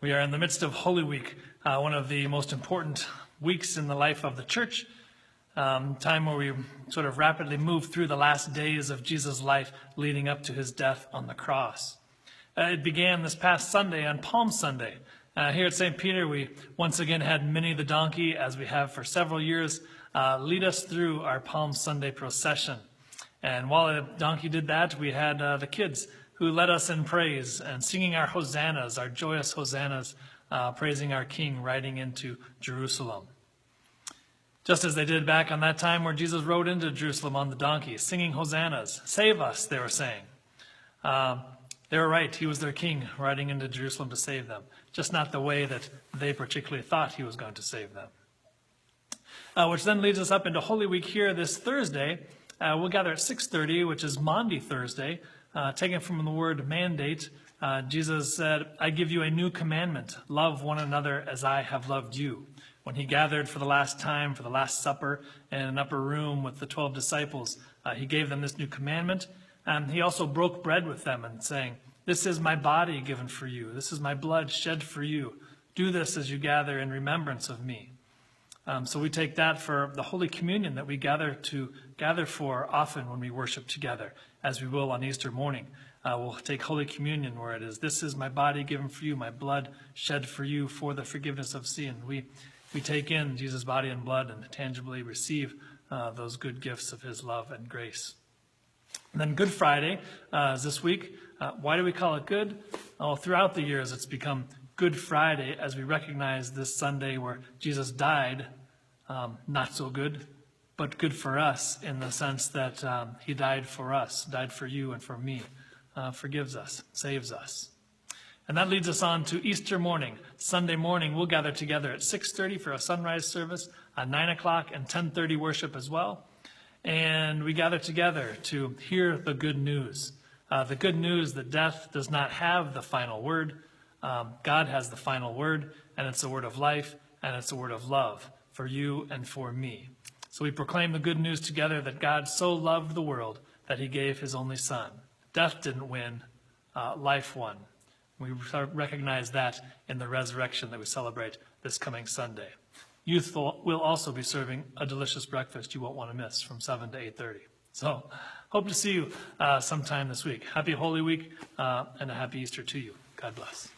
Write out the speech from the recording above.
We are in the midst of Holy Week, one of the most important weeks in the life of the church, time where we sort of rapidly move through the last days of Jesus' life leading up to his death on the cross. It began this past Sunday on Palm Sunday. Here at St. Peter, we once again had Minnie the donkey, as we have for several years, lead us through our Palm Sunday procession. And while the donkey did that, we had the kids who led us in praise and singing our Hosannas, our joyous Hosannas, praising our King riding into Jerusalem. Just as they did back on that time where Jesus rode into Jerusalem on the donkey, singing Hosannas. Save us, they were saying. They were right. He was their king riding into Jerusalem to save them, just not the way that they particularly thought he was going to save them. Which then leads us up into Holy Week here this Thursday. We'll gather at 6:30, which is Maundy Thursday, taken from the word mandate. Jesus said, "I give you a new commandment, love one another as I have loved you." When he gathered for the last time, for the Last Supper, in an upper room with the 12 disciples, he gave them this new commandment. He also broke bread with them and saying, "This is my body given for you. This is my blood shed for you. Do this as you gather in remembrance of me." So we take that for the Holy Communion that we gather for often when we worship together, as we will on Easter morning. We'll take Holy Communion where it is, "This is my body given for you, my blood shed for you for the forgiveness of sin." We take in Jesus' body and blood and tangibly receive those good gifts of his love and grace. And then Good Friday is this week. Why do we call it good? Throughout the years, it's become Good Friday as we recognize this Sunday where Jesus died, not so good, but good for us in the sense that he died for us, died for you and for me, forgives us, saves us. And that leads us on to Easter morning. Sunday morning, we'll gather together at 6:30 for a sunrise service, at 9 o'clock and 10:30 worship as well. And we gather together to hear the good news that death does not have the final word. God has the final word, and it's a word of life, and it's a word of love for you and for me. So we proclaim the good news together that God so loved the world that he gave his only son. Death didn't win, life won. We recognize that in the resurrection that we celebrate this coming Sunday. Youth will also be serving a delicious breakfast you won't want to miss from 7 to 8:30. So hope to see you sometime this week. Happy Holy Week and a happy Easter to you. God bless.